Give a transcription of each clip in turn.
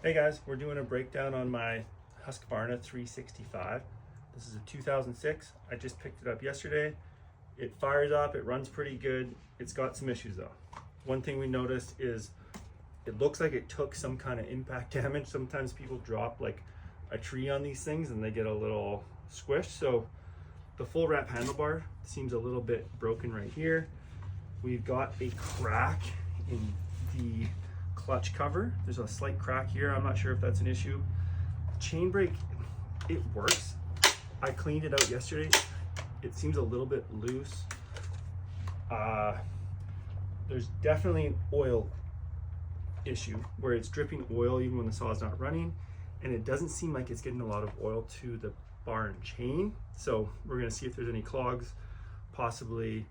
Hey guys, we're doing a breakdown on my Husqvarna 365. This is a 2006. I just picked it up yesterday. It fires up, it runs pretty good. It's got some issues though. One thing we noticed is it looks like it took some kind of impact damage. Sometimes people drop like a tree on these things and they get a little squished. So the full wrap handlebar seems a little bit broken right here. We've got a crack in the clutch cover. There's a slight crack here. I'm not sure if that's an issue. Chain brake, it works. I cleaned it out yesterday. It seems a little bit loose. There's definitely an oil issue where it's dripping oil even when the saw is not running, and it doesn't seem like it's getting a lot of oil to the bar and chain. So we're going to see if there's any clogs, possibly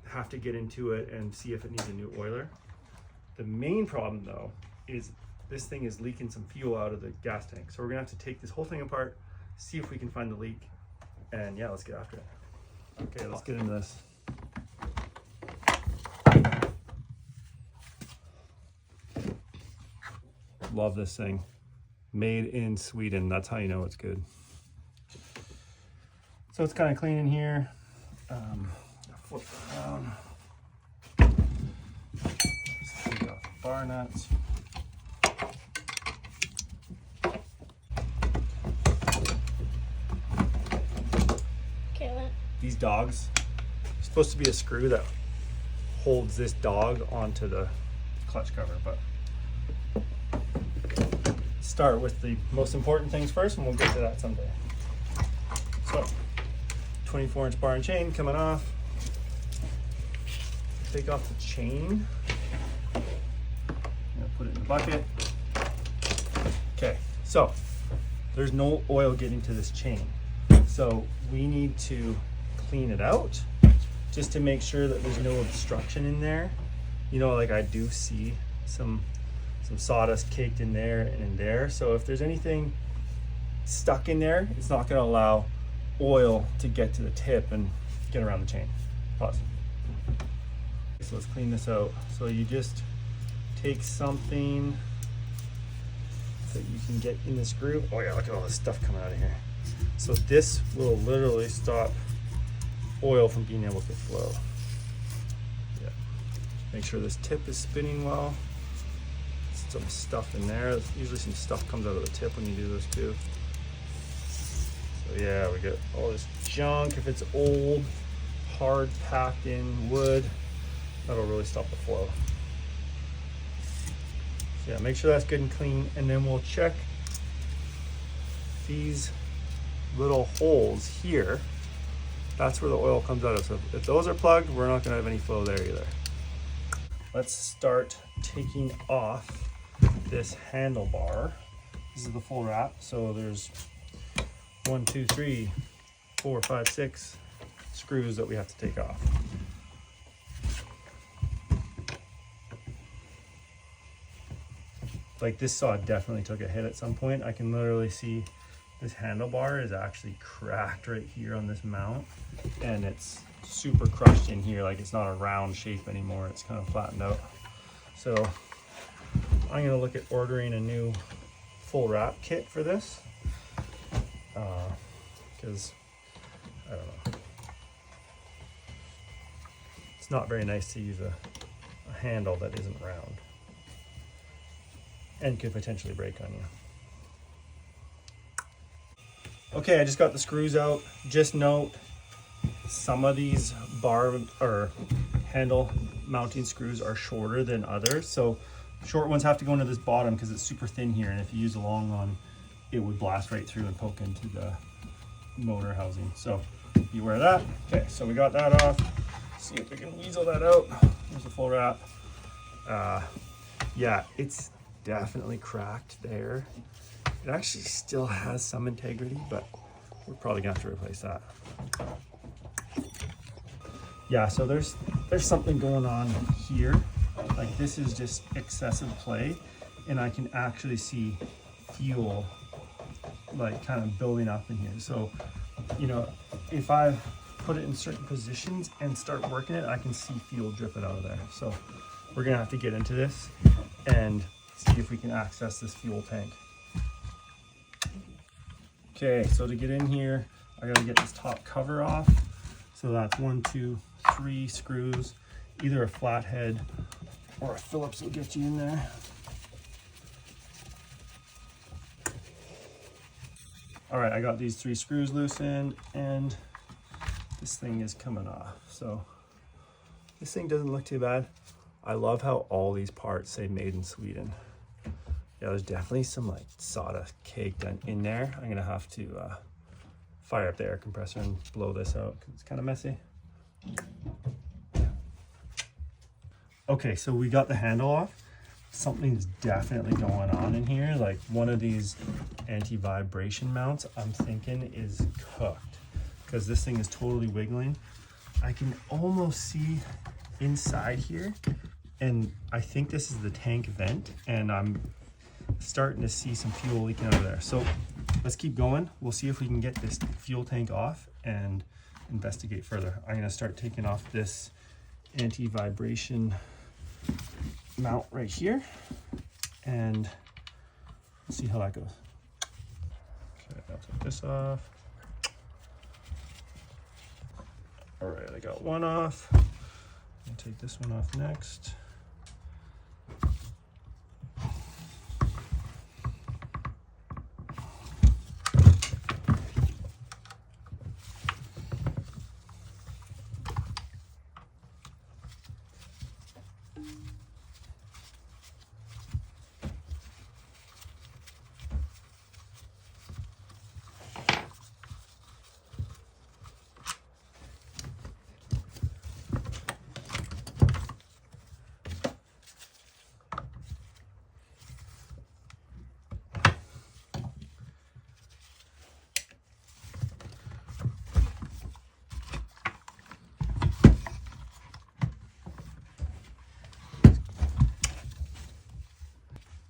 have to get into it and see if it needs a new oiler. The main problem though is this thing is leaking some fuel out of the gas tank. So we're gonna have to take this whole thing apart, see if we can find the leak, and yeah, let's get after it. Okay, let's get into this. Love this thing. Made in Sweden, that's how you know it's good. So it's kind of clean in here. Flip it around. Take off the bar nuts. These dogs, there's supposed to be a screw that holds this dog onto the clutch cover, but start with the most important things first and we'll get to that someday. So 24-inch bar and chain coming off. Take off the chain. Put it in the bucket. Okay, so there's no oil getting to this chain. So we need to clean it out just to make sure that there's no obstruction in there. You know, like I do see some sawdust caked in there and in there. So if there's anything stuck in there, it's not gonna allow oil to get to the tip and get around the chain. Pause. So let's clean this out. So you just take something that you can get in this groove. Oh yeah, look at all this stuff coming out of here. So this will literally stop oil from being able to flow. Yeah. Make sure this tip is spinning well. Some stuff in there. Usually some stuff comes out of the tip when you do this too. So yeah, we get all this junk. If it's old, hard packed in wood, that'll really stop the flow. So yeah, make sure that's good and clean, and then we'll check these little holes here. That's where the oil comes out of. So if those are plugged, we're not gonna have any flow there either. Let's start taking off this handlebar. This is the full wrap. So there's 1, 2, 3, 4, 5, 6 screws that we have to take off. Like this saw definitely took a hit at some point. I can literally see this handlebar is actually cracked right here on this mount, and it's super crushed in here. Like it's not a round shape anymore. It's kind of flattened out. So I'm gonna look at ordering a new full wrap kit for this, because I don't know. It's not very nice to use a handle that isn't round and could potentially break on you. Okay, I just got the screws out. Just note, some of these bar or handle mounting screws are shorter than others. So short ones have to go into this bottom because it's super thin here, and if you use a long one, it would blast right through and poke into the motor housing. So beware of that. Okay, so we got that off. See if we can weasel that out. Here's the full wrap. Yeah, it's definitely cracked there. It actually still has some integrity, but we're probably gonna have to replace that. Yeah, so there's something going on here. Like this is just excessive play, and I can actually see fuel like kind of building up in here. So, you know, if I put it in certain positions and start working it, I can see fuel dripping out of there. So we're gonna have to get into this and see if we can access this fuel tank. Okay, so to get in here, I gotta get this top cover off. So that's 1, 2, 3 screws. Either a flathead or a Phillips will get you in there. All right, I got these 3 screws loosened and this thing is coming off. So this thing doesn't look too bad. I love how all these parts say made in Sweden. Yeah, there's definitely some like sawdust caked in there. I'm gonna have to fire up the air compressor and blow this out because it's kind of messy. Okay, so we got the handle off. Something's definitely going on in here. Like one of these anti-vibration mounts, I'm thinking is cooked because this thing is totally wiggling. I can almost see inside here, and I think this is the tank vent, and I'm starting to see some fuel leaking out of there. So let's keep going. We'll see if we can get this fuel tank off and investigate further. I'm gonna start taking off this anti-vibration mount right here and see how that goes. Okay, I'll take this off. All right, I got one off. I'll take this one off next.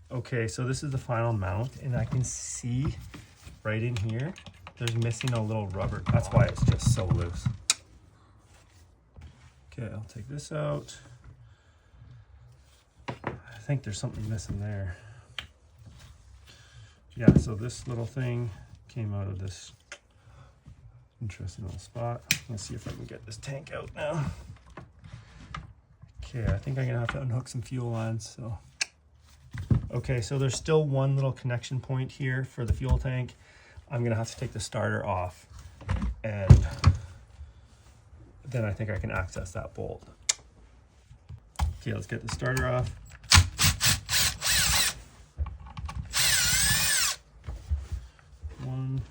Okay, so this is the final mount, and I can see right in here, there's missing a little rubber. That's why it's just so loose. Okay, I'll take this out. I think there's something missing there. Yeah, so this little thing came out of this interesting little spot. Let's see if I can get this tank out now. Okay, I think I'm gonna have to unhook some fuel lines, so. Okay, so there's still one little connection point here for the fuel tank. I'm gonna have to take the starter off, and then I think I can access that bolt. Okay, let's get the starter off. One.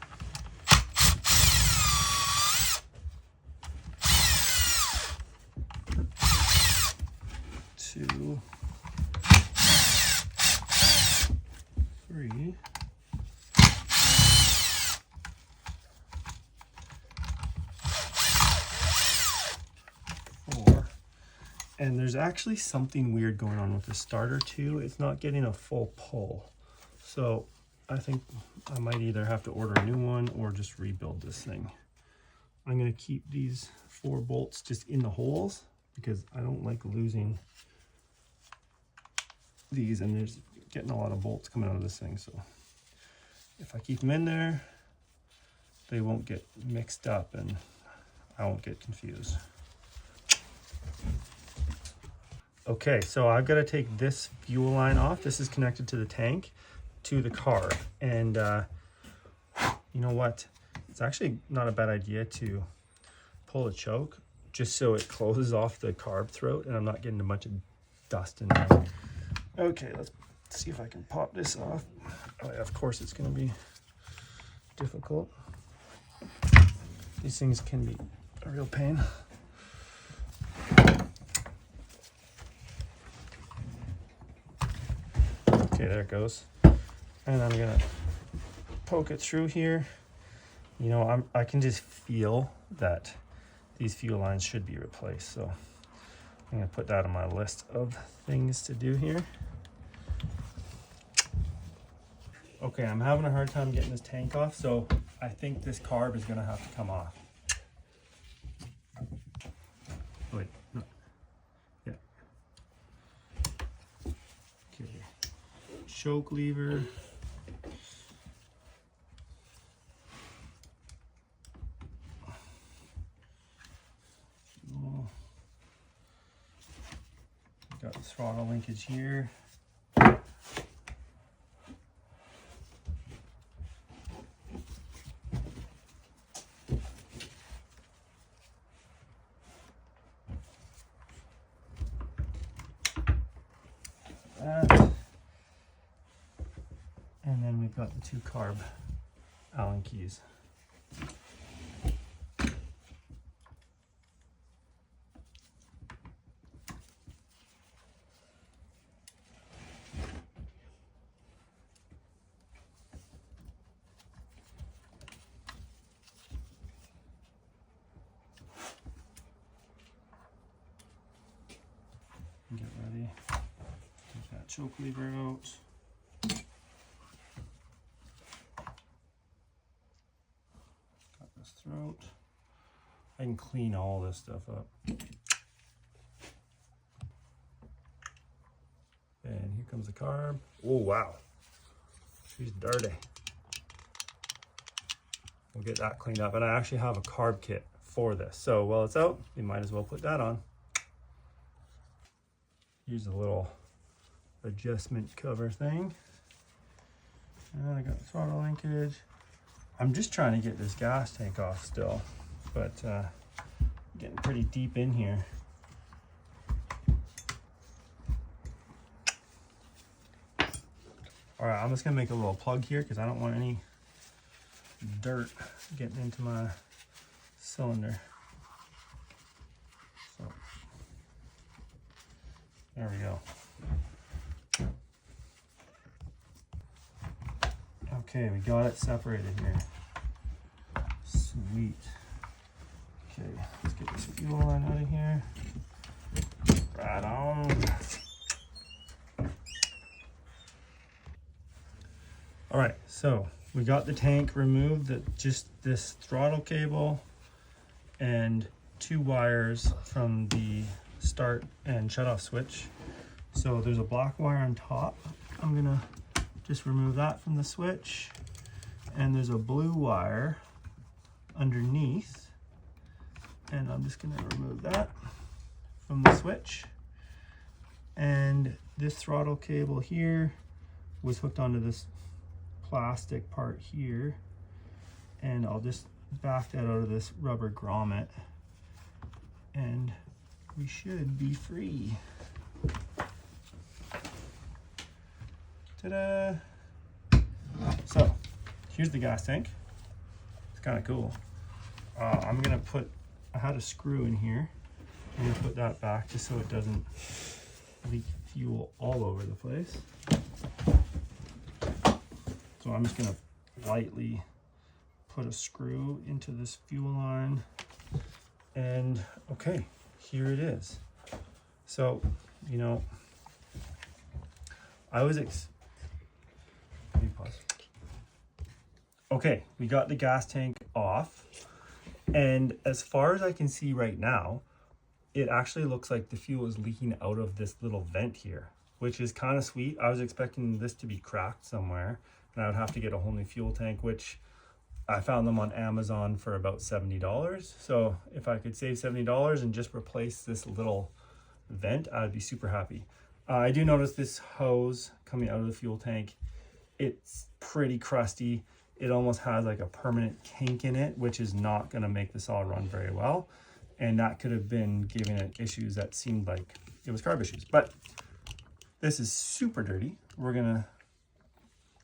Two. 3. 4. And there's actually something weird going on with the starter too. It's not getting a full pull. So I think I might either have to order a new one or just rebuild this thing. I'm gonna keep these 4 bolts just in the holes because I don't like losing these, and there's getting a lot of bolts coming out of this thing. So if I keep them in there, they won't get mixed up and I won't get confused. Okay, so I've got to take this fuel line off. This is connected to the tank, to the carb. And you know what? It's actually not a bad idea to pull a choke just so it closes off the carb throat and I'm not getting a bunch of dust in there. Okay, let's see if I can pop this off. Oh, yeah, of course it's going to be difficult. These things can be a real pain. Okay, there it goes. And I'm going to poke it through here. You know, I can just feel that these fuel lines should be replaced. So I'm going to put that on my list of things to do here. Okay, I'm having a hard time getting this tank off, so I think this carb is going to have to come off. Wait, no. Yeah. Okay. choke lever. Got the throttle linkage here. That. And then we've got the two carb Allen keys. Get ready. Take that choke lever out. Got this throat. I can clean all this stuff up. And here comes the carb. Oh wow, she's dirty. We'll get that cleaned up. And I actually have a carb kit for this. So while it's out, you might as well put that on. Use a little adjustment cover thing. And I got the throttle linkage. I'm just trying to get this gas tank off still, but getting pretty deep in here. All right, I'm just gonna make a little plug here because I don't want any dirt getting into my cylinder. So there we go. Okay, we got it separated here. Sweet. Okay, let's get this fuel line out of here. Right on. All right, so we got the tank removed, just this throttle cable and two wires from the start and shut off switch. So there's a black wire on top. I'm gonna just remove that from the switch. And there's a blue wire underneath. And I'm just gonna remove that from the switch. And this throttle cable here was hooked onto this plastic part here. And I'll just back that out of this rubber grommet. And we should be free. Ta-da! So, here's the gas tank. It's kind of cool. I'm gonna put, I had a screw in here. I'm gonna put that back just so it doesn't leak fuel all over the place. So I'm just gonna lightly put a screw into this fuel line. And okay, here it is. So, you know, I was okay, we got the gas tank off, and as far as I can see right now, it actually looks like the fuel is leaking out of this little vent here, which is kind of sweet. I was expecting this to be cracked somewhere, and I would have to get a whole new fuel tank, which I found them on Amazon for about $70. So if I could save $70 and just replace this little vent, I'd be super happy. I do notice this hose coming out of the fuel tank, it's pretty crusty. It almost has like a permanent kink in it, which is not gonna make this all run very well. And that could have been giving it issues that seemed like it was carb issues. But this is super dirty. We're gonna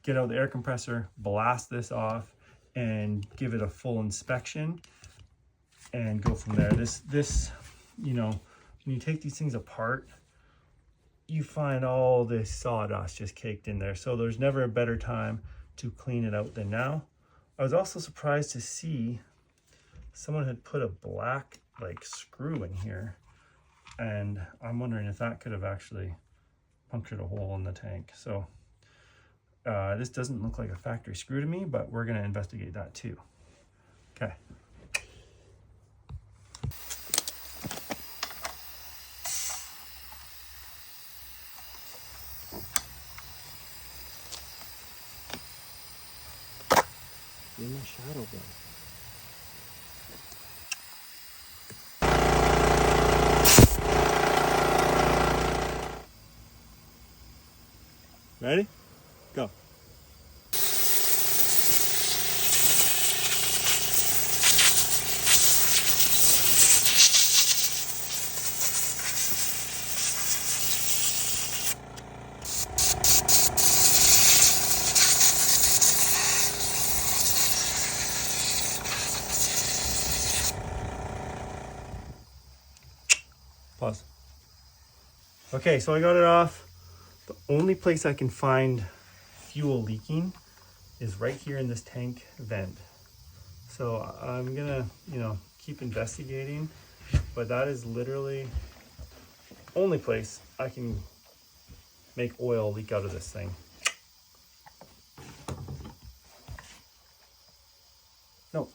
get out the air compressor, blast this off, and give it a full inspection and go from there. This, you know, when you take these things apart, you find all this sawdust just caked in there. So there's never a better time to clean it out than now. I was also surprised to see someone had put a black like screw in here, and I'm wondering if that could have actually punctured a hole in the tank. So this doesn't look like a factory screw to me, but we're gonna investigate that too. Okay. You're in my shadow, bro. Ready? Go. Pause. Okay, so I got it off. The only place I can find fuel leaking is right here in this tank vent. So I'm gonna, keep investigating, but that is literally the only place I can make oil leak out of this thing. No,